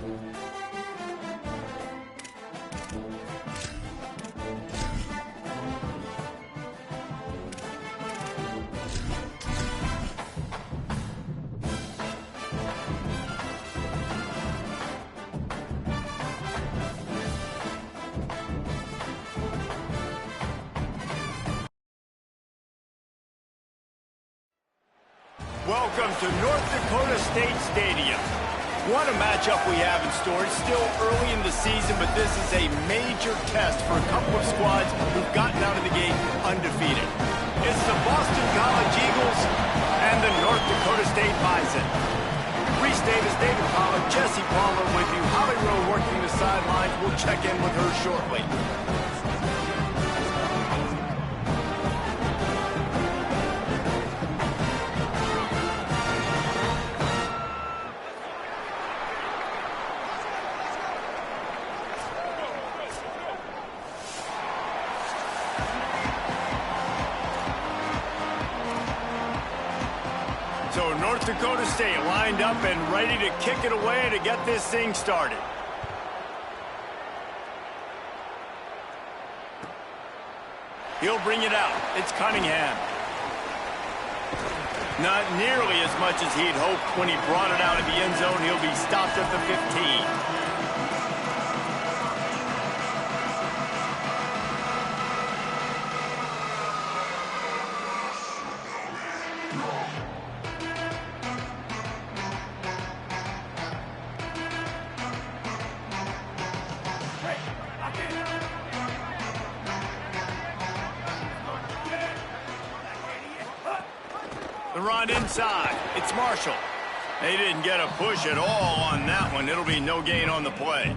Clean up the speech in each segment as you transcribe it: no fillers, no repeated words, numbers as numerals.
Welcome to North Dakota State Stadium. What a matchup we have in store. It's still early in the season, but this is a major test for a couple of squads who've gotten out of the gate undefeated. It's the Boston College Eagles and the North Dakota State Bison. Reese Davis, David Pollard, Jesse Palmer with you. Holly Rowe working the sidelines. We'll check in with her shortly. So North Dakota State lined up and ready to kick it away to get this thing started. He'll bring it out. It's Cunningham. Not nearly as much as he'd hoped when he brought it out of the end zone. He'll be stopped at the 15. The run inside. It's Marshall. They didn't get a push at all on that one. It'll be no gain on the play.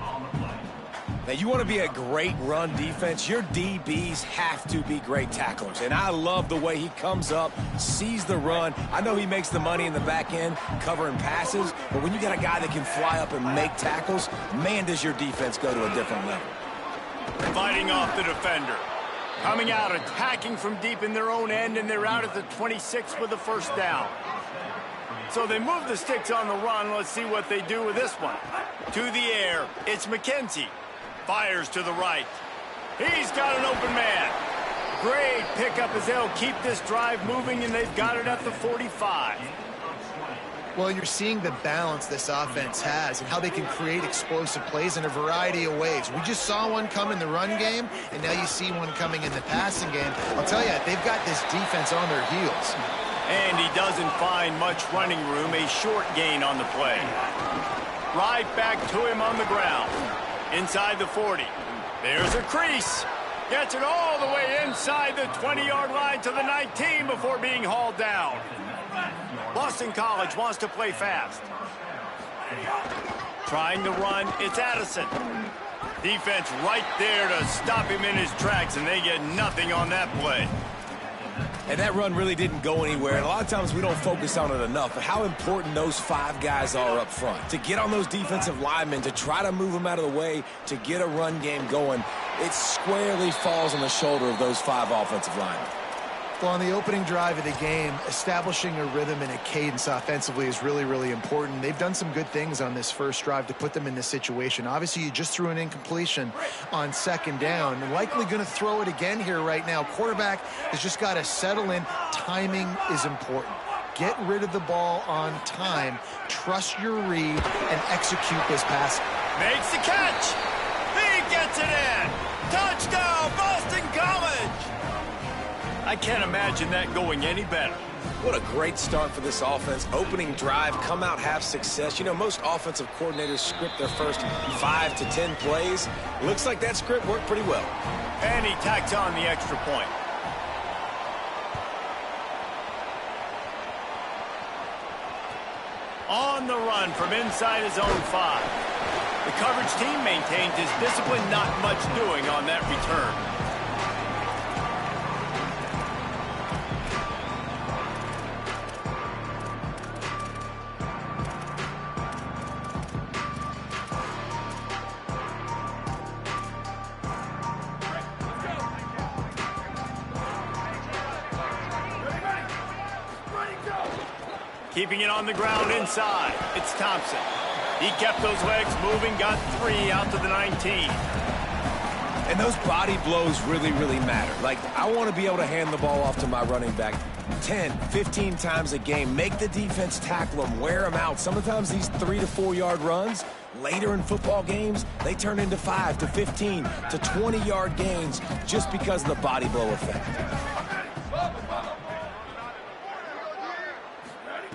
Now, you want to be a great run defense, your DBs have to be great tacklers. And I love the way he comes up, sees the run. I know he makes the money in the back end covering passes, but when you got a guy that can fly up and make tackles, man, does your defense go to a different level. Fighting off the defender. Coming out, attacking from deep in their own end, and they're out at the 26 with the first down. So they move the sticks on the run. Let's see what they do with this one. To the air, it's McKenzie. Fires to the right. He's got an open man. Great pickup as they'll keep this drive moving, and they've got it at the 45. Well, you're seeing the balance this offense has and how they can create explosive plays in a variety of ways. We just saw one come in the run game, and now you see one coming in the passing game. I'll tell you, they've got this defense on their heels. And he doesn't find much running room, a short gain on the play. Right back to him on the ground. Inside the 40. There's a crease. Gets it all the way inside the 20-yard line to the 19 before being hauled down. Boston College wants to play fast. Trying to run, it's Addison. Defense right there to stop him in his tracks, and they get nothing on that play. And that run really didn't go anywhere. And a lot of times we don't focus on it enough, but how important those five guys are up front. To get on those defensive linemen, to try to move them out of the way, to get a run game going, it squarely falls on the shoulder of those five offensive linemen. Well, on the opening drive of the game, establishing a rhythm and a cadence offensively is really, really important. They've done some good things on this first drive to put them in this situation. Obviously, you just threw an incompletion on second down. Likely going to throw it again here right now. Quarterback has just got to settle in. Timing is important. Get rid of the ball on time. Trust your read and execute this pass. Makes the catch. He gets it in. Touchdown, Boston College. I can't imagine that going any better. What a great start for this offense. Opening drive, come out, have success. You know, most offensive coordinators script their first 5 to 10 plays. Looks like that script worked pretty well. And he tacks on the extra point. On the run from inside his own 5. The coverage team maintains his discipline, not much doing on that return. Keeping it on the ground inside. It's Thompson. He kept those legs moving, got 3 out to the 19. And those body blows really, really matter. Like, I want to be able to hand the ball off to my running back 10, 15 times a game. Make the defense tackle them, wear them out. Sometimes these 3 to 4 yard runs, later in football games, they turn into 5 to 15 to 20 yard gains just because of the body blow effect.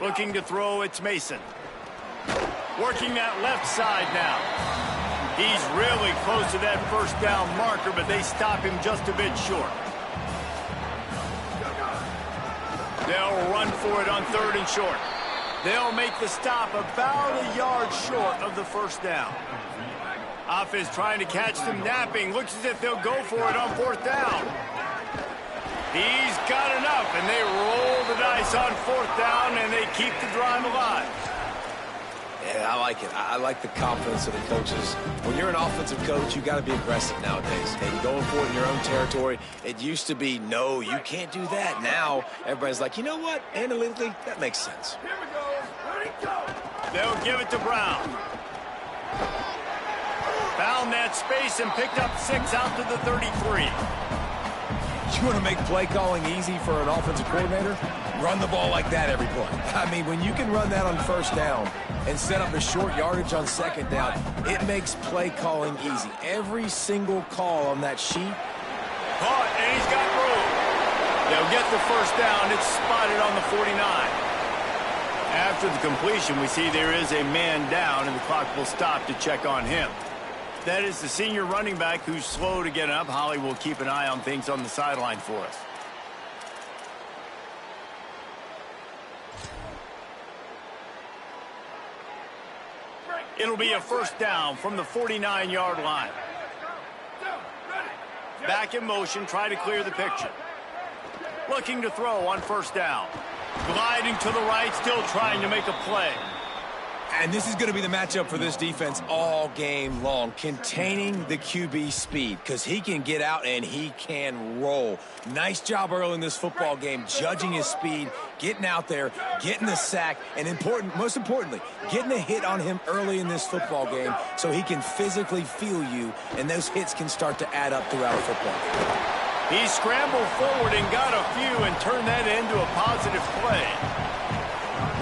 Looking to throw, it's Mason. Working that left side now. He's really close to that first down marker, but they stop him just a bit short. They'll run for it on 3rd and short. They'll make the stop about a yard short of the first down. Offense trying to catch them napping. Looks as if they'll go for it on 4th down. He's got enough, and they roll the dice on 4th down, and they keep the drive alive. Yeah, I like it. I like the confidence of the coaches. When you're an offensive coach, you got to be aggressive nowadays. And going for it in your own territory, it used to be, no, you can't do that. Now, everybody's like, you know what? Analytically, that makes sense. Here we go. Ready, go. They'll give it to Brown. Found that space and picked up 6 out to the 33. You want to make play calling easy for an offensive coordinator? Run the ball like that every play. I mean, when you can run that on 1st down and set up a short yardage on 2nd down, it makes play calling easy. Every single call on that sheet. Caught, and he's got room. They'll get the 1st down. It's spotted on the 49. After the completion, we see there is a man down, and the clock will stop to check on him. That is the senior running back who's slow to get up. Holly will keep an eye on things on the sideline for us. It'll be a 1st down from the 49-yard line. Back in motion, try to clear the picture. Looking to throw on 1st down. Gliding to the right, still trying to make a play. And this is going to be the matchup for this defense all game long, containing the QB speed, because he can get out and he can roll. Nice job early in this football game, judging his speed, getting out there, getting the sack, and most importantly, getting a hit on him early in this football game so he can physically feel you, and those hits can start to add up throughout a football game. He scrambled forward and got a few and turned that into a positive play.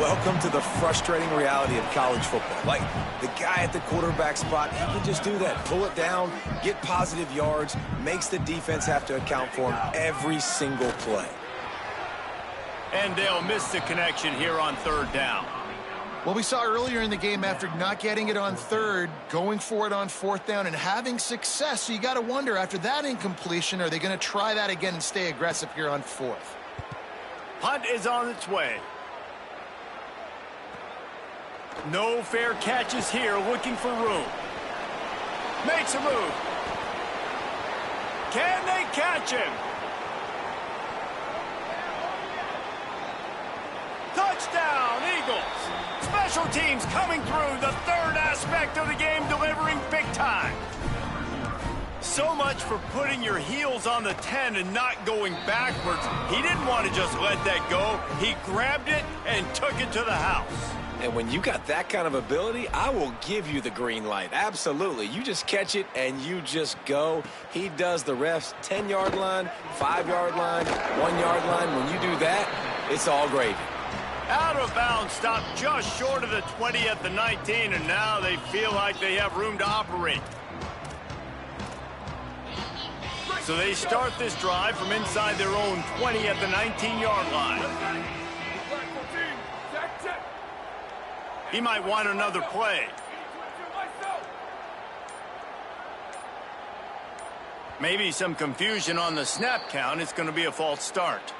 Welcome to the frustrating reality of college football. Like, the guy at the quarterback spot, he can just do that. Pull it down, get positive yards, makes the defense have to account for him every single play. And they'll miss the connection here on 3rd down. Well, we saw earlier in the game, after not getting it on 3rd, going for it on 4th down and having success. So you got to wonder, after that incompletion, are they going to try that again and stay aggressive here on 4th? Punt is on its way. No fair catches here, looking for room. Makes a move. Can they catch him? Touchdown, Eagles. Special teams coming through, the 3rd aspect of the game, delivering big time. So much for putting your heels on the 10 and not going backwards. He didn't want to just let that go. He grabbed it and took it to the house. And when you got that kind of ability, I will give you the green light. Absolutely. You just catch it and you just go. He does the refs 10-yard line, 5-yard line, 1-yard line. When you do that, it's all gravy. Out of bounds, stopped just short of the 20 at the 19, and now they feel like they have room to operate. So they start this drive from inside their own 20 at the 19-yard line. He might want another play. Maybe some confusion on the snap count. It's going to be a false start.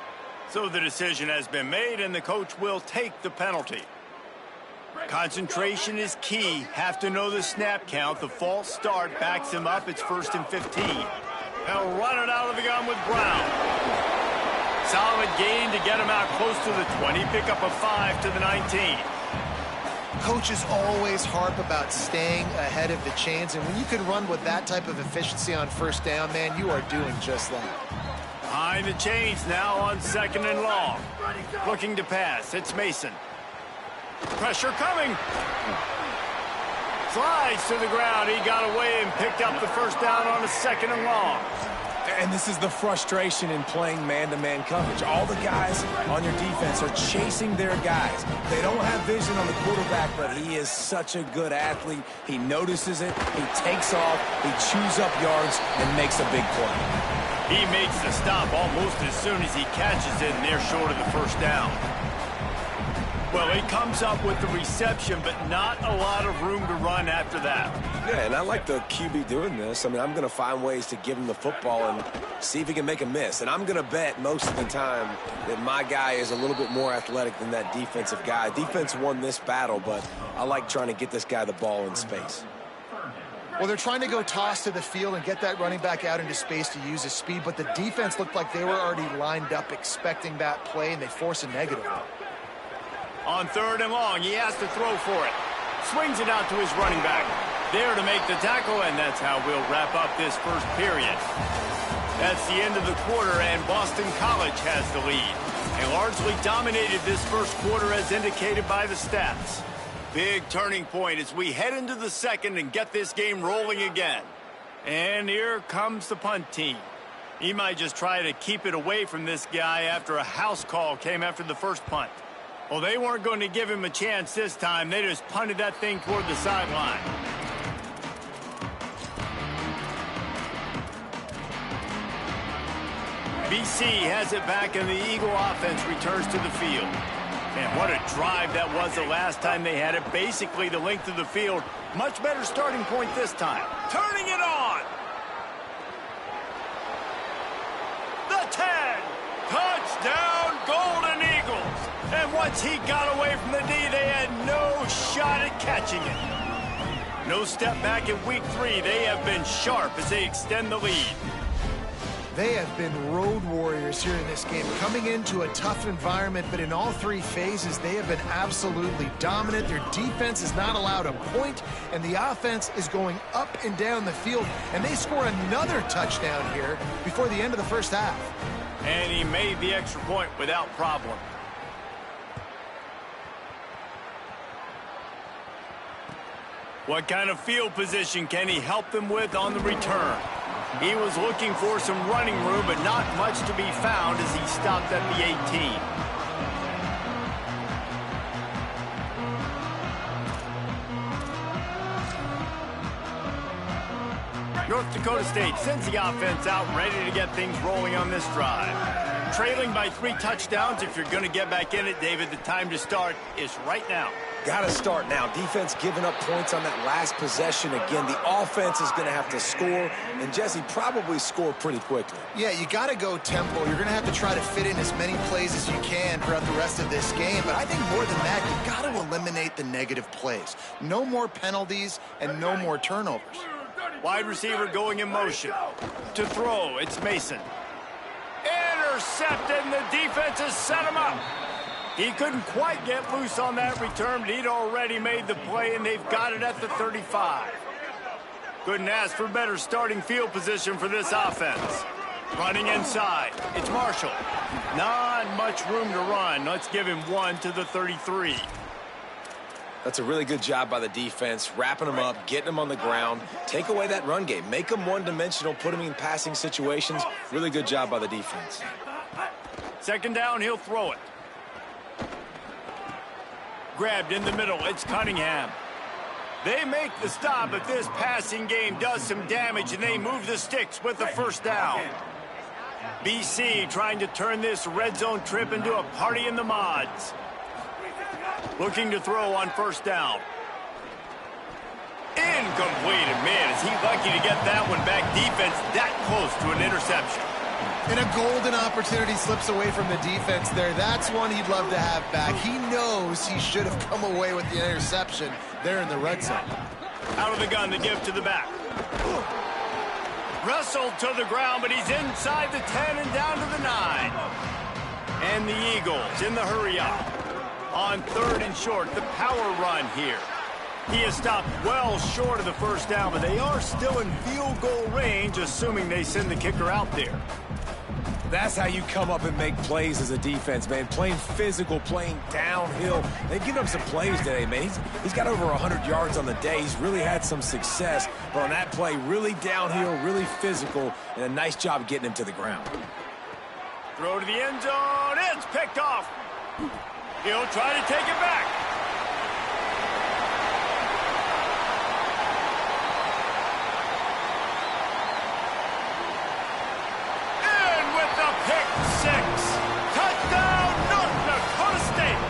So the decision has been made, and the coach will take the penalty. Concentration is key. Have to know the snap count. The false start backs him up. It's 1st and 15. They'll run it out of the gun with Brown. Solid gain to get him out close to the 20. Pick up a 5 to the 19. Coaches always harp about staying ahead of the chains, and when you can run with that type of efficiency on 1st down, man, you are doing just that. Behind the chains now on 2nd and long. Looking to pass. It's Mason. Pressure coming. Slides to the ground. He got away and picked up the first down on a 2nd and long. And this is the frustration in playing man-to-man coverage. All the guys on your defense are chasing their guys. They don't have vision on the quarterback, but he is such a good athlete. He notices it, he takes off, he chews up yards, and makes a big play. He makes the stop almost as soon as he catches it, and they're short of the first down. Well, he comes up with the reception, but not a lot of room to run after that. Yeah, and I like the QB doing this. I mean, I'm going to find ways to give him the football and see if he can make a miss. And I'm going to bet most of the time that my guy is a little bit more athletic than that defensive guy. Defense won this battle, but I like trying to get this guy the ball in space. Well, they're trying to go toss to the field and get that running back out into space to use his speed, but the defense looked like they were already lined up expecting that play, and they force a negative. On 3rd and long, he has to throw for it. Swings it out to his running back. There to make the tackle, and that's how we'll wrap up this first period. That's the end of the quarter, and Boston College has the lead. And largely dominated this first quarter as indicated by the stats. Big turning point as we head into the second and get this game rolling again. And here comes the punt team. He might just try to keep it away from this guy after a house call came after the first punt. Well, they weren't going to give him a chance this time. They just punted that thing toward the sideline. BC has it back, and the Eagle offense returns to the field. And what a drive that was the last time they had it. Basically the length of the field. Much better starting point this time. Turning it on. The 10. Touchdown, Golden Eagles. And once he got away from the D, they had no shot at catching it. No step back in week 3. They have been sharp as they extend the lead. They have been road warriors here in this game, coming into a tough environment, but in all 3 phases, they have been absolutely dominant. Their defense is not allowed a point, and the offense is going up and down the field, and they score another touchdown here before the end of the first half. And he made the extra point without problem. What kind of field position can he help them with on the return? He was looking for some running room, but not much to be found as he stopped at the 18. North Dakota State sends the offense out, ready to get things rolling on this drive. Trailing by 3 touchdowns. If you're going to get back in it, David, the time to start is right now. Got to start now. Defense giving up points on that last possession. Again, the offense is going to have to score, and Jesse probably score pretty quickly. Yeah, you got to go tempo. You're going to have to try to fit in as many plays as you can throughout the rest of this game, but I think more than that, you've got to eliminate the negative plays. No more penalties and no more turnovers. Wide receiver going in motion. To throw, it's Mason. Intercepted, and the defense has set him up. He couldn't quite get loose on that return, but he'd already made the play, and they've got it at the 35. Couldn't ask for better starting field position for this offense. Running inside, it's Marshall. Not much room to run. Let's give him 1 to the 33. That's a really good job by the defense, wrapping them up, getting them on the ground. Take away that run game. Make them one-dimensional, put them in passing situations. Really good job by the defense. 2nd down, he'll throw it. Grabbed in the middle, it's Cunningham. They make the stop, but this passing game does some damage, and they move the sticks with the 1st down. BC trying to turn this red zone trip into a party in the mods. Looking to throw on 1st down. Incomplete, and man, is he lucky to get that one back. Defense that close to an interception. And a golden opportunity slips away from the defense there. That's one he'd love to have back. He knows he should have come away with the interception there in the red zone. Out of the gun, the give to the back. Wrestled to the ground, but he's inside the 10 and down to the 9. And the Eagles in the hurry-up. On 3rd and short, the power run here. He is stopped well short of the 1st down, but they are still in field goal range, assuming they send the kicker out there. That's how you come up and make plays as a defense, man. Playing physical, playing downhill. They've given up some plays today, man. He's got over 100 yards on the day. He's really had some success. But on that play, really downhill, really physical, and a nice job getting him to the ground. Throw to the end zone. It's picked off. He'll try to take it back. Pick six. Touchdown, North Dakota State.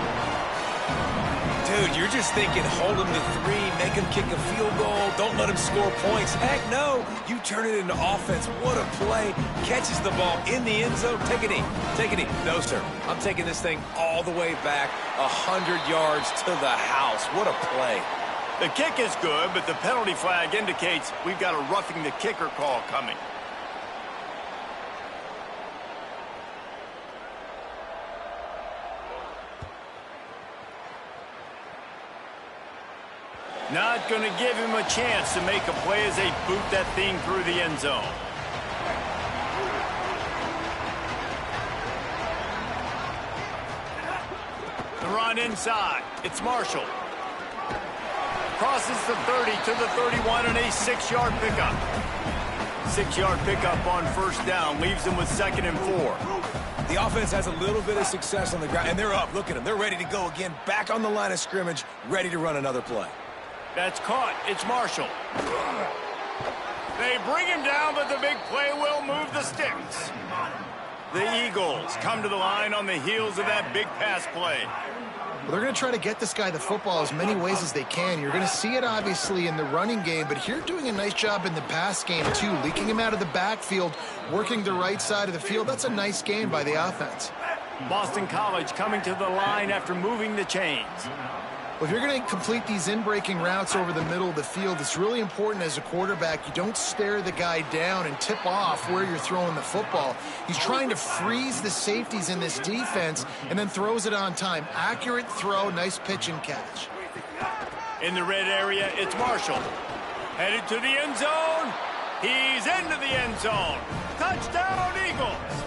Dude, you're just thinking hold him to 3, make him kick a field goal, don't let him score points. Heck no, you turn it into offense. What a play. Catches the ball in the end zone. Take a knee. Take a knee. No, sir. I'm taking this thing all the way back 100 yards to the house. What a play. The kick is good, but the penalty flag indicates we've got a roughing the kicker call coming. Not going to give him a chance to make a play as they boot that thing through the end zone. The run inside. It's Marshall. Crosses the 30 to the 31 and a 6-yard pickup. 6-yard pickup on first down. Leaves them with 2nd and 4. The offense has a little bit of success on the ground, and they're up. Look at them. They're ready to go again. Back on the line of scrimmage, ready to run another play. That's caught. It's Marshall. They bring him down, but the big play will move the sticks. The Eagles come to the line on the heels of that big pass play. Well, they're going to try to get this guy the football as many ways as they can. You're going to see it, obviously, in the running game, but here doing a nice job in the pass game, too. Leaking him out of the backfield, working the right side of the field. That's a nice game by the offense. Boston College coming to the line after moving the chains. Well, if you're going to complete these in-breaking routes over the middle of the field, it's really important as a quarterback you don't stare the guy down and tip off where you're throwing the football. He's trying to freeze the safeties in this defense and then throws it on time. Accurate throw, nice pitch and catch. In the red area, it's Marshall. Headed to the end zone. He's into the end zone. Touchdown, Eagles.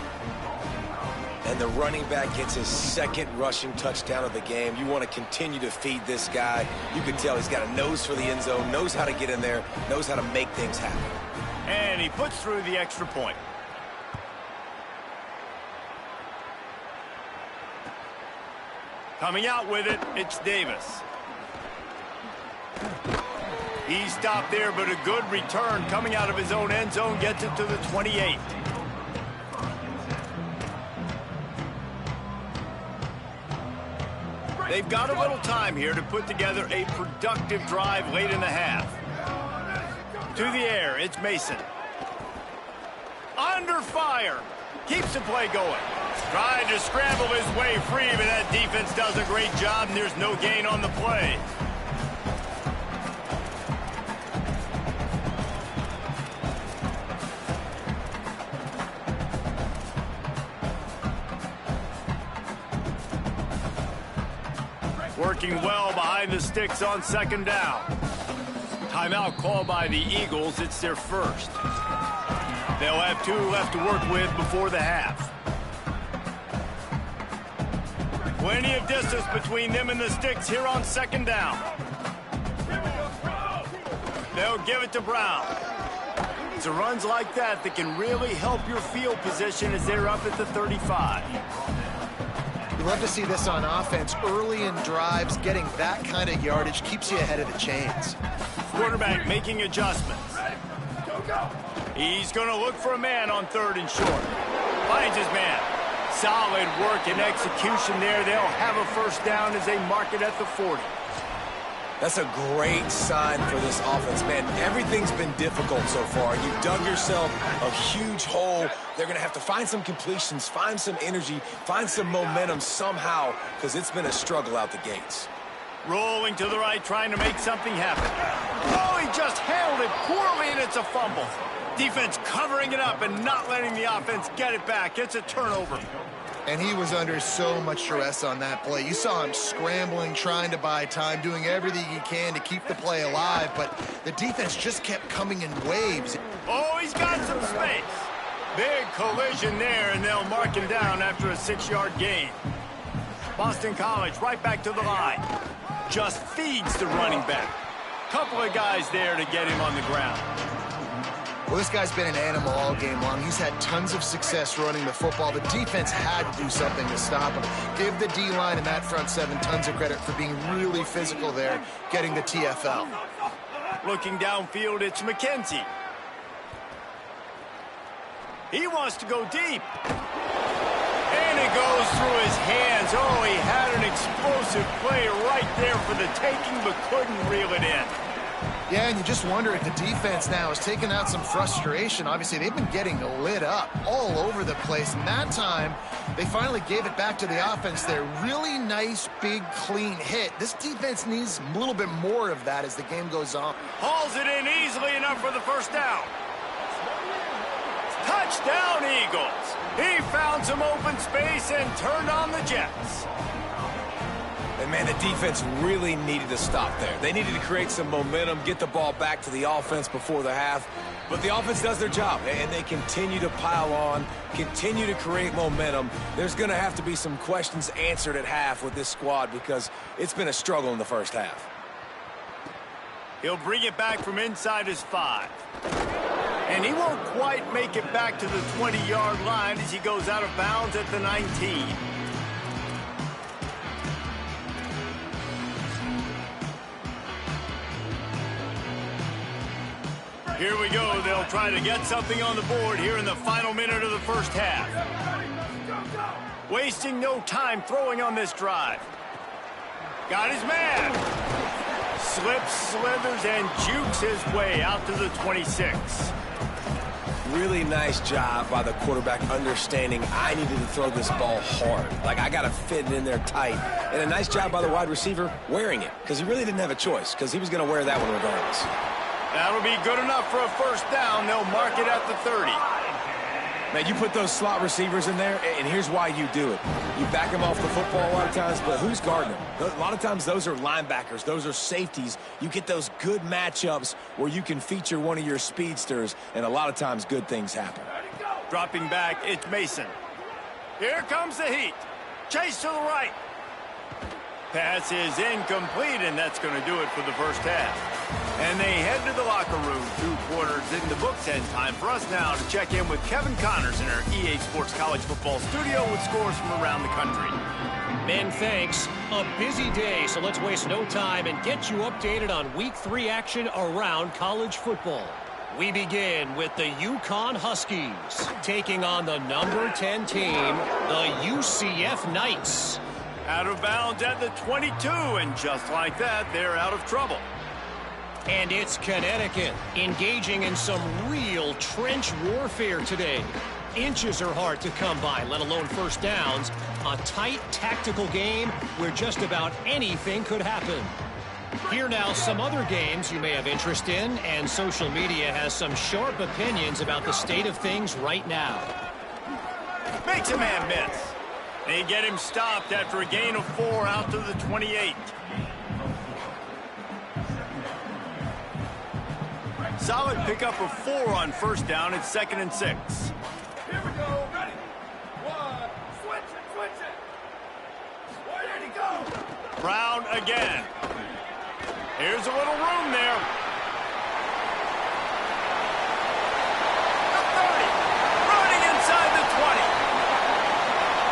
And the running back gets his 2nd rushing touchdown of the game. You want to continue to feed this guy. You can tell he's got a nose for the end zone, knows how to get in there, knows how to make things happen. And he puts through the extra point. Coming out with it, it's Davis. He stopped there, but a good return coming out of his own end zone gets it to the 28. They've got a little time here to put together a productive drive late in the half. To the air, it's Mason. Under fire. Keeps the play going. Trying to scramble his way free, but that defense does a great job, and there's no gain on the play. Working well behind the sticks on 2nd down. Timeout called by the Eagles. It's their first. They'll have 2 left to work with before the half. Plenty of distance between them and the sticks here on 2nd down. They'll give it to Brown. It's runs like that that can really help your field position as they're up at the 35. You love to see this on offense. Early in drives, getting that kind of yardage keeps you ahead of the chains. Quarterback making adjustments. He's going to look for a man on 3rd and short. Finds his man. Solid work and execution there. They'll have a first down as they mark it at the 40. That's a great sign for this offense, man. Everything's been difficult so far. You've dug yourself a huge hole. They're going to have to find some completions, find some energy, find some momentum somehow, because it's been a struggle out the gates. Rolling to the right, trying to make something happen. Oh, he just handled it poorly, and it's a fumble. Defense covering it up and not letting the offense get it back. It's a turnover. And he was under so much stress on that play. You saw him scrambling, trying to buy time, doing everything he can to keep the play alive, but the defense just kept coming in waves. Oh, he's got some space. Big collision there, and they'll mark him down after a 6-yard gain. Boston College right back to the line. Just feeds the running back. Couple of guys there to get him on the ground. Well, this guy's been an animal all game long. He's had tons of success running the football. The defense had to do something to stop him. Give the D-line and that front seven tons of credit for being really physical there, getting the TFL. Looking downfield, it's McKenzie. He wants to go deep. And it goes through his hands. Oh, he had an explosive play right there for the taking, but couldn't reel it in. Yeah, and you just wonder if the defense now is taking out some frustration. Obviously, they've been getting lit up all over the place. And that time, they finally gave it back to the offense there. Really nice, big, clean hit. This defense needs a little bit more of that as the game goes on. Hauls it in easily enough for the first down. Touchdown, Eagles. He found some open space and turned on the Jets. And, man, the defense really needed to stop there. They needed to create some momentum, get the ball back to the offense before the half. But the offense does their job, and they continue to pile on, continue to create momentum. There's going to have to be some questions answered at half with this squad because it's been a struggle in the first half. He'll bring it back from inside his 5. And he won't quite make it back to the 20-yard line as he goes out of bounds at the 19. Here we go. They'll try to get something on the board here in the final minute of the first half. Wasting no time throwing on this drive. Got his man. Slips, slithers, and jukes his way out to the 26. Really nice job by the quarterback understanding I needed to throw this ball hard. Like, I got to fit it in there tight. And a nice job by the wide receiver wearing it because he really didn't have a choice because he was going to wear that one regardless. That'll be good enough for a first down. They'll mark it at the 30. Man, you put those slot receivers in there, and here's why you do it. You back them off the football a lot of times, but who's guarding them? A lot of times those are linebackers. Those are safeties. You get those good matchups where you can feature one of your speedsters, and a lot of times good things happen. Dropping back, it's Mason. Here comes the heat. Chase to the right. Pass is incomplete, and that's going to do it for the first half. And they head to the locker room. 2 quarters in the books, and time for us now to check in with Kevin Connors in our EA Sports College Football studio with scores from around the country. Men, thanks. A busy day, so let's waste no time and get you updated on Week 3 action around college football. We begin with the UConn Huskies taking on the number 10 team, the UCF Knights. Out of bounds at the 22, and just like that, they're out of trouble. And it's Connecticut engaging in some real trench warfare today. Inches are hard to come by, let alone first downs. A tight tactical game where just about anything could happen. Here now some other games you may have interest in, and social media has some sharp opinions about the state of things right now. Makes a man miss. They get him stopped after a gain of 4 out to the 28. Solid pickup of 4 on first down. It's 2nd and 6. Here we go. Ready. 1. Switch it. Where did he go? Brown again. Here's a little room there. The 30. Running inside the 20.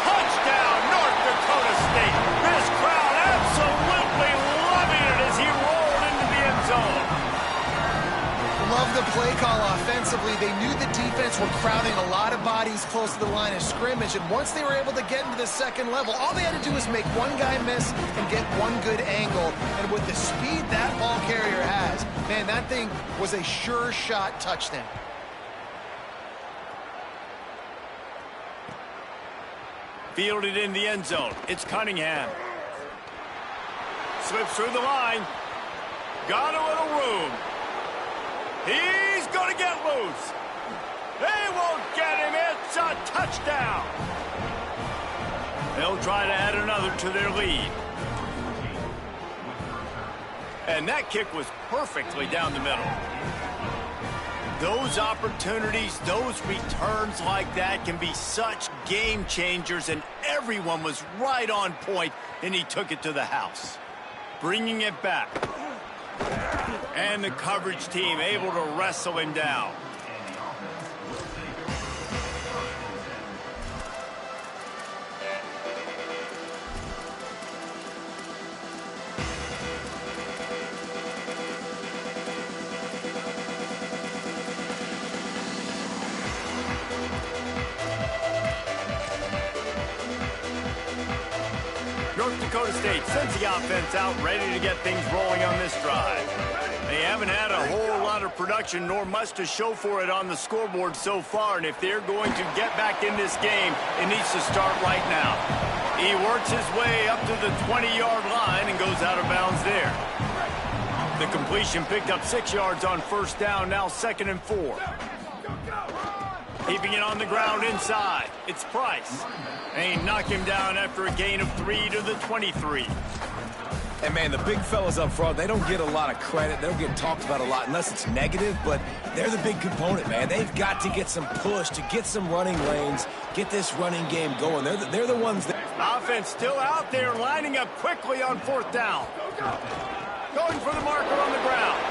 Touchdown, North Dakota State. This crowd absolutely loving it as he rolled into the end zone. Love the play call offensively. They knew the defense were crowding a lot of bodies close to the line of scrimmage, and once they were able to get into the second level, all they had to do was make one guy miss and get one good angle. And with the speed that ball carrier has, man, that thing was a sure shot touchdown. Fielded in the end zone. It's Cunningham. Slips through the line. Got a little room. He's going to get loose. They won't get him. It's a touchdown. They'll try to add another to their lead. And that kick was perfectly down the middle. Those opportunities, those returns like that can be such game changers, and everyone was right on point, and he took it to the house. Bringing it back. And the coverage team able to wrestle him down. North Dakota State sends the offense out, ready to get things rolling on this drive. They haven't had a whole lot of production, nor much to show for it on the scoreboard so far, and if they're going to get back in this game, it needs to start right now. He works his way up to the 20-yard line and goes out of bounds there. The completion picked up 6 yards on first down, now 2nd and 4. Keeping it on the ground inside. It's Price. And he knocked him down after a gain of 3 to the 23. And, man, the big fellas up front, they don't get a lot of credit. They don't get talked about a lot unless it's negative, but they're the big component, man. They've got to get some push, to get some running lanes, get this running game going. They're the ones that... Offense still out there, lining up quickly on 4th down. Going for the marker on the ground.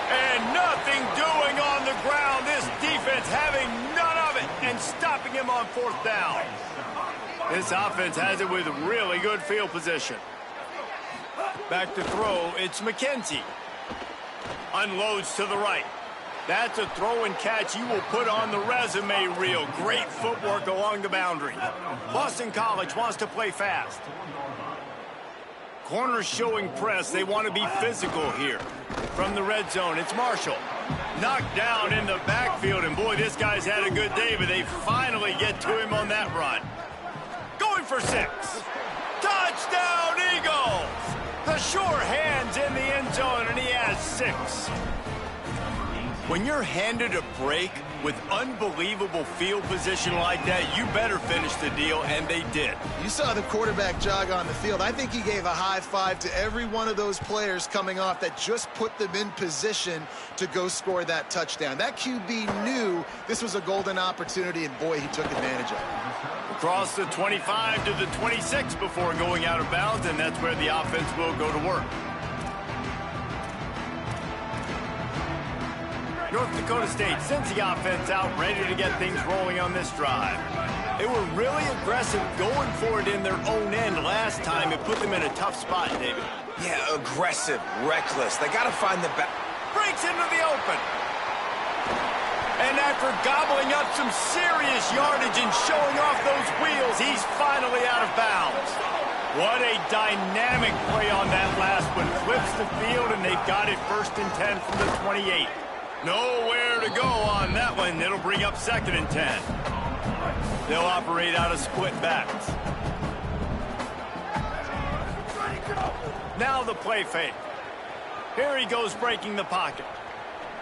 And nothing doing on the ground. This defense having none of it and stopping him on 4th down. This offense has it with really good field position. Back to throw, it's McKenzie. Unloads to the right. That's a throw and catch you will put on the resume reel. Great footwork along the boundary. Boston College wants to play fast. Corners showing press. They want to be physical here. From the red zone, it's Marshall. Knocked down in the backfield, and boy, this guy's had a good day, but they finally get to him on that run. Going for 6. Touchdown, Eagles! The sure hands in the end zone, and he has 6. When you're handed a break with unbelievable field position like that, you better finish the deal, and they did. You saw the quarterback jog on the field. I think he gave a high five to every one of those players coming off that just put them in position to go score that touchdown. That QB knew this was a golden opportunity, and boy, he took advantage of it. Across the 25 to the 26 before going out of bounds, and that's where the offense will go to work. North Dakota State sends the offense out, ready to get things rolling on this drive. They were really aggressive going for it in their own end last time. It put them in a tough spot, David. Yeah, aggressive, reckless. They got to find the back. Breaks into the open. And after gobbling up some serious yardage and showing off those wheels, he's finally out of bounds. What a dynamic play on that last one. Flips the field, and they've got it 1st and 10 from the 28. Nowhere to go on that one. It'll bring up 2nd and 10. They'll operate out of split backs. Now the play fake. Here he goes breaking the pocket.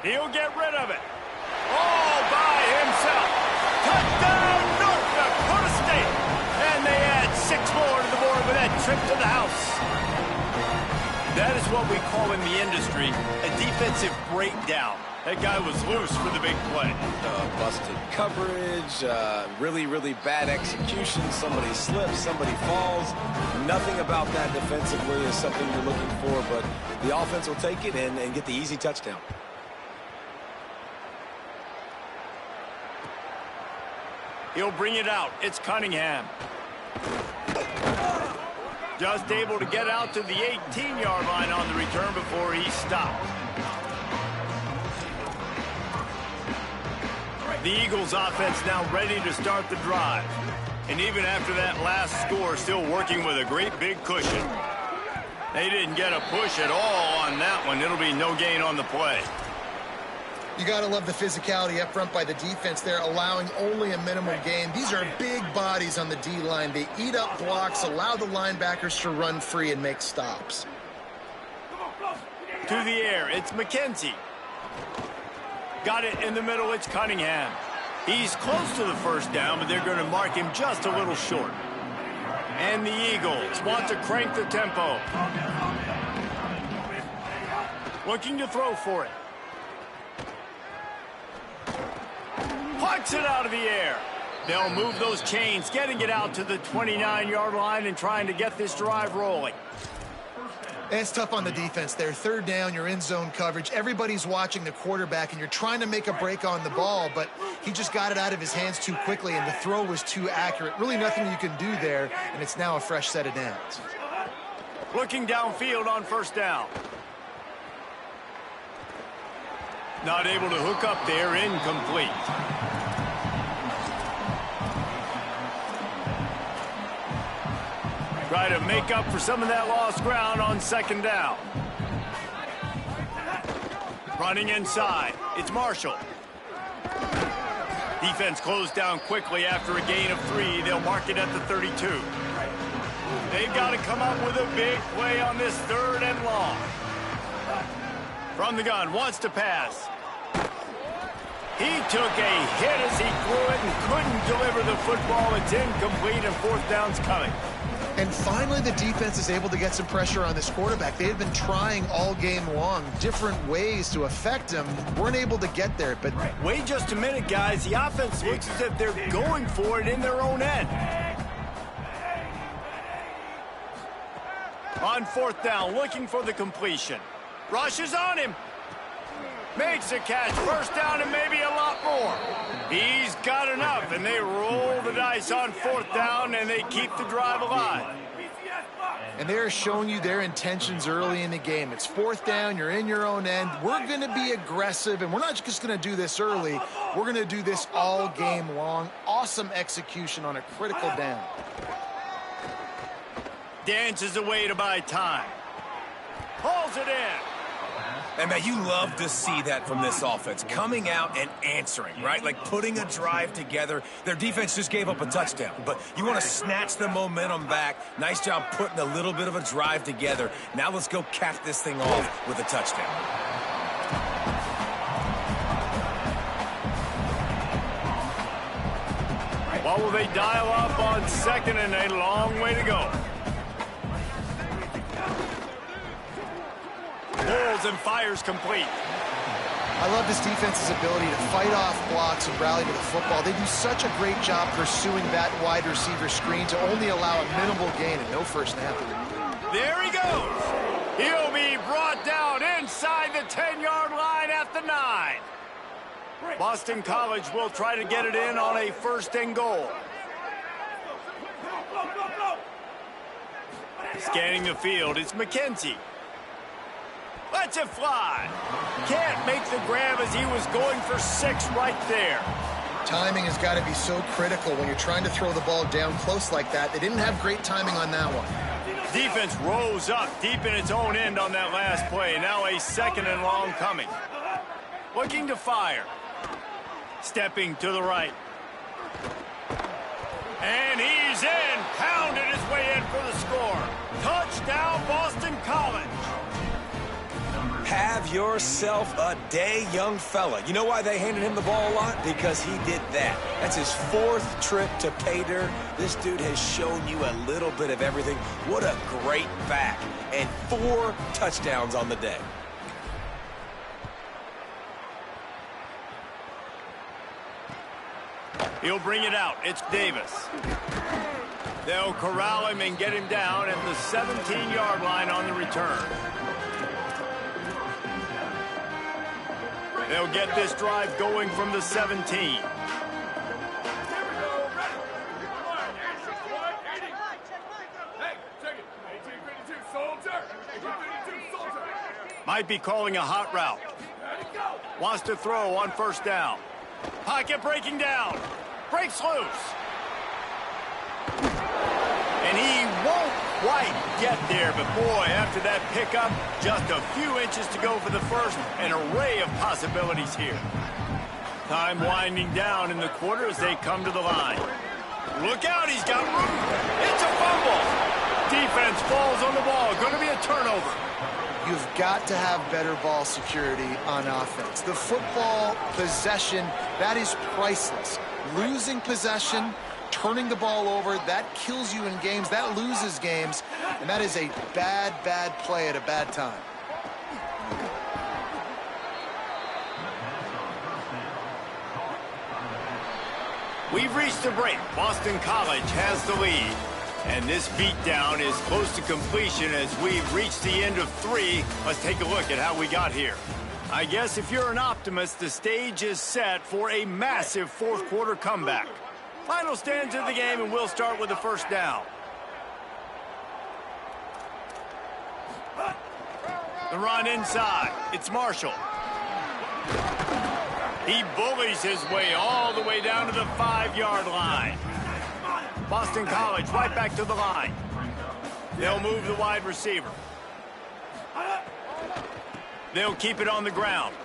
He'll get rid of it. All by himself. Touchdown, North Dakota State. And they add 6 more to the board with that trip to the house. That is what we call in the industry a defensive breakdown. That guy was loose for the big play. Busted coverage, really, really bad execution. Somebody slips, somebody falls. Nothing about that defensively is something you're looking for, but the offense will take it and get the easy touchdown. He'll bring it out. It's Cunningham. Just able to get out to the 18-yard line on the return before he stopped. The Eagles offense now ready to start the drive. And even after that last score, still working with a great big cushion. They didn't get a push at all on that one. It'll be no gain on the play. You got to love the physicality up front by the defense there, allowing only a minimum gain. These are big bodies on the D-line. They eat up blocks, allow the linebackers to run free and make stops. To the air, it's McKenzie. Got it in the middle, it's Cunningham. He's close to the 1st down, but they're going to mark him just a little short. And the Eagles want to crank the tempo. Looking to throw for it. Knocks it out of the air. They'll move those chains, getting it out to the 29-yard line and trying to get this drive rolling. It's tough on the defense there. Third down, you're in zone coverage. Everybody's watching the quarterback, and you're trying to make a break on the ball, but he just got it out of his hands too quickly, and the throw was too accurate. Really nothing you can do there, and it's now a fresh set of downs. Looking downfield on first down. Not able to hook up there, incomplete. Try to make up for some of that lost ground on second down. Running inside, it's Marshall. Defense closed down quickly after a gain of 3. They'll mark it at the 32. They've got to come up with a big play on this 3rd and long. From the gun, wants to pass. He took a hit as he threw it and couldn't deliver the football. It's incomplete and 4th down's coming. And finally, the defense is able to get some pressure on this quarterback. They had been trying all game long different ways to affect him. Weren't able to get there, but... Wait just a minute, guys. The offense looks as if they're going for it in their own end. On 4th down, looking for the completion. Rushes on him. Makes a catch. 1st down and maybe a lot more. He's got enough, and they roll the dice on 4th down, and they keep the drive alive. And they're showing you their intentions early in the game. It's 4th down. You're in your own end. We're going to be aggressive, and we're not just going to do this early. We're going to do this all game long. Awesome execution on a critical down. Dances away to buy time. Pulls it in. And, man, you love to see that from this offense, coming out and answering, right? Like putting a drive together. Their defense just gave up a touchdown, but you want to snatch the momentum back. Nice job putting a little bit of a drive together. Now let's go cap this thing off with a touchdown. What will they dial up on 2nd and a long way to go? Pulls and fires complete. I love this defense's ability to fight off blocks and rally to the football. They do such a great job pursuing that wide receiver screen to only allow a minimal gain and no first snap. There he goes. He'll be brought down inside the 10-yard line at the 9. Boston College will try to get it in on a 1st and goal. Scanning the field, it's McKenzie. Lets it fly. Can't make the grab as he was going for 6 right there. Timing has got to be so critical when you're trying to throw the ball down close like that. They didn't have great timing on that one. Defense rose up deep in its own end on that last play. Now a 2nd and long coming. Looking to fire. Stepping to the right. And he's in. Pounded his way in for the score. Touchdown, Boston College. Have yourself a day, young fella. You know why they handed him the ball a lot? Because he did that. That's his 4th trip to pay dirt. This dude has shown you a little bit of everything. What a great back. And 4 touchdowns on the day. He'll bring it out. It's Davis. They'll corral him and get him down at the 17-yard line on the return. They'll get this drive going from the 17. Might be calling a hot route. Wants to throw on 1st down. Pocket breaking down. Breaks loose. And he won't quite get there, but boy, after that pickup, just a few inches to go for the 1st. An array of possibilities here. Time winding down in the quarter as they come to the line. Look out, he's got room. It's a fumble. Defense falls on the ball. Going to be a turnover. You've got to have better ball security on offense. The football possession, that is priceless. Losing possession, turning the ball over, that kills you in games, that loses games, and that is a bad, bad play at a bad time. We've reached the break. Boston College has the lead. And this beatdown is close to completion as we've reached the end of 3. Let's take a look at how we got here. I guess if you're an optimist, the stage is set for a massive fourth quarter comeback. Final stanza of the game, and we'll start with the first down. The run inside. It's Marshall. He bullies his way all the way down to the 5-yard line. Boston College right back to the line. They'll move the wide receiver. They'll keep it on the ground.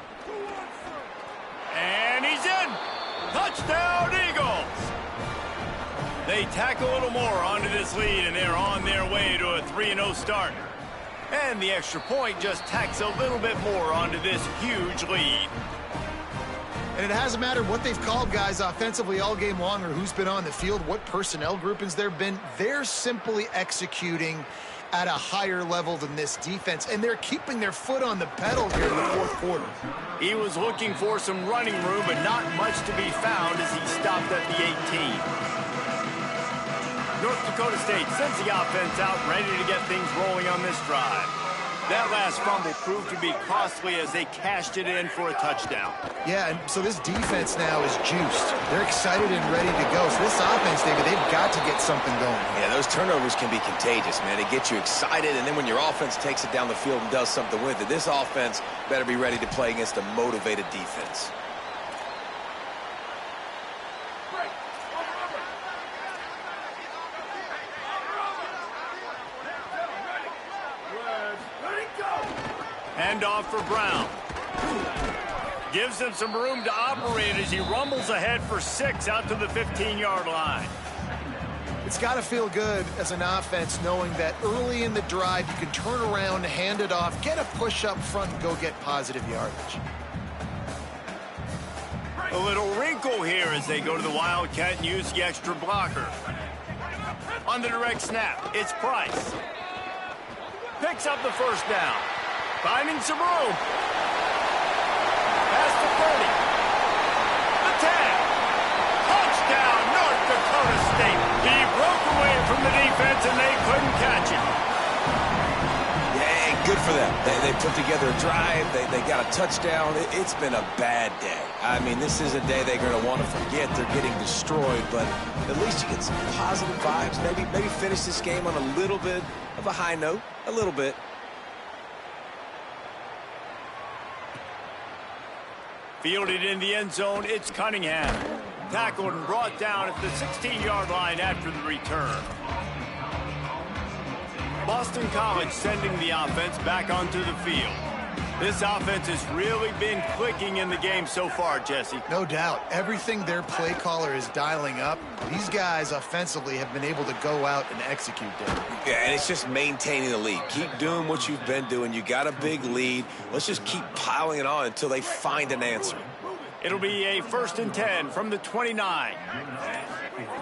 And he's in. Touchdown, Eagles. They tack a little more onto this lead, and they're on their way to a 3-0 start. And the extra point just tacks a little bit more onto this huge lead. And it hasn't mattered what they've called guys offensively all game long or who's been on the field, what personnel groupings there have been. They're simply executing at a higher level than this defense, and they're keeping their foot on the pedal here in the fourth quarter. He was looking for some running room, but not much to be found as he stopped at the 18. North Dakota State sends the offense out, ready to get things rolling on this drive. That last fumble proved to be costly as they cashed it in for a touchdown. Yeah, and so this defense now is juiced. They're excited and ready to go. So this offense, David, they've got to get something going. Yeah, those turnovers can be contagious, man. They get you excited, and then when your offense takes it down the field and does something with it, this offense better be ready to play against a motivated defense. Handoff for Brown. Gives him some room to operate as he rumbles ahead for 6 out to the 15-yard line. It's got to feel good as an offense knowing that early in the drive you can turn around, hand it off, get a push up front, and go get positive yardage. A little wrinkle here as they go to the Wildcat and use the extra blocker. On the direct snap, it's Price. Picks up the first down. Finding some room. Past the 30. The 10. Touchdown, North Dakota State. He broke away from the defense and they couldn't catch him. Yeah, good for them. They put together a drive. They got a touchdown. It's been a bad day. I mean, this is a day they're going to want to forget. They're getting destroyed, but at least you get some positive vibes. Maybe finish this game on a little bit of a high note. A little bit. Fielded in the end zone, it's Cunningham. Tackled and brought down at the 16-yard line after the return. Boston College sending the offense back onto the field. This offense has really been clicking in the game so far, Jesse. No doubt. Everything their play caller is dialing up, these guys offensively have been able to go out and execute them. Yeah, and it's just maintaining the lead. Keep doing what you've been doing. You got a big lead. Let's just keep piling it on until they find an answer. It'll be a 1st and 10 from the 29.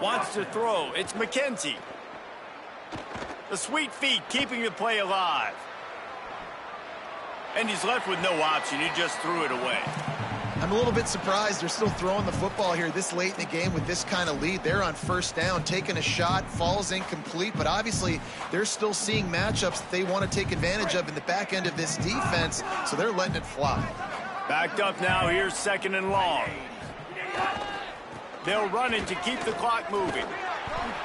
Wants to throw. It's McKenzie. The sweet feet keeping the play alive. And he's left with no option. He just threw it away. I'm a little bit surprised they're still throwing the football here this late in the game with this kind of lead. They're on first down, taking a shot, falls incomplete, but obviously they're still seeing matchups that they want to take advantage of in the back end of this defense, so they're letting it fly. Backed up now, here's 2nd and long. They'll run it to keep the clock moving.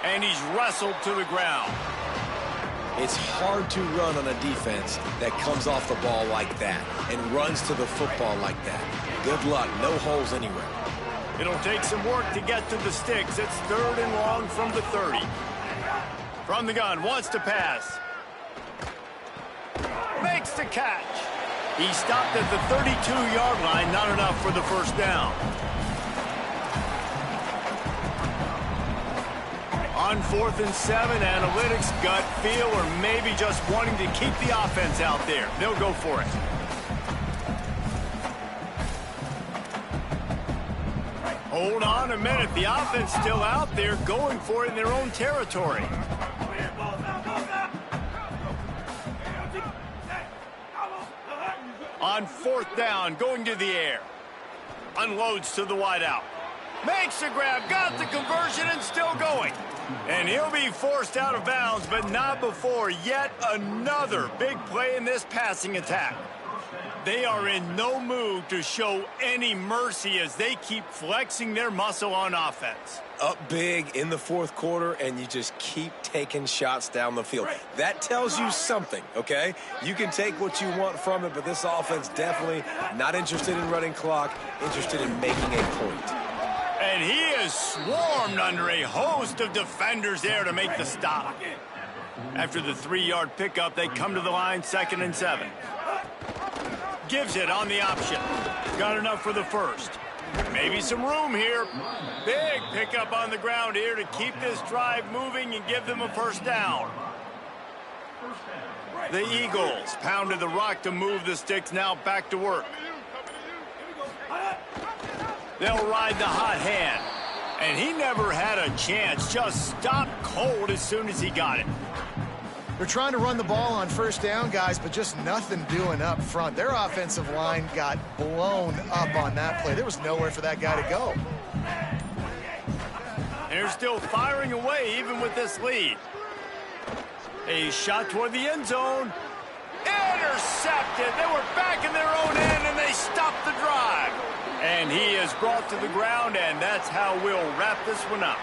And he's wrestled to the ground. It's hard to run on a defense that comes off the ball like that and runs to the football like that. Good luck. No holes anywhere. It'll take some work to get to the sticks. It's 3rd and long from the 30. From the gun, wants to pass. Makes the catch. He stopped at the 32-yard line. Not enough for the first down. On 4th and 7, analytics, gut feel, or maybe just wanting to keep the offense out there. They'll go for it. Hold on a minute. The offense still out there going for it in their own territory. On 4th down, going to the air. Unloads to the wideout. Makes the grab, got the conversion, and still going. And he'll be forced out of bounds, but not before yet another big play in this passing attack. They are in no mood to show any mercy as they keep flexing their muscle on offense. Up big in the fourth quarter, and you just keep taking shots down the field. That tells you something, okay? You can take what you want from it, but this offense definitely not interested in running clock, interested in making a point. And he is swarmed under a host of defenders there to make the stop. After the 3-yard pickup, they come to the line 2nd and 7. Gives it on the option. Got enough for the first. Maybe some room here. Big pickup on the ground here to keep this drive moving and give them a first down. The Eagles pounded the rock to move the sticks, now back to work. They'll ride the hot hand. And he never had a chance. Just stopped cold as soon as he got it. They're trying to run the ball on first down, guys, but just nothing doing up front. Their offensive line got blown up on that play. There was nowhere for that guy to go. They're still firing away even with this lead. A shot toward the end zone. Intercepted. They were back in their own end, and they stopped the drive. And he is brought to the ground, and that's how we'll wrap this one up.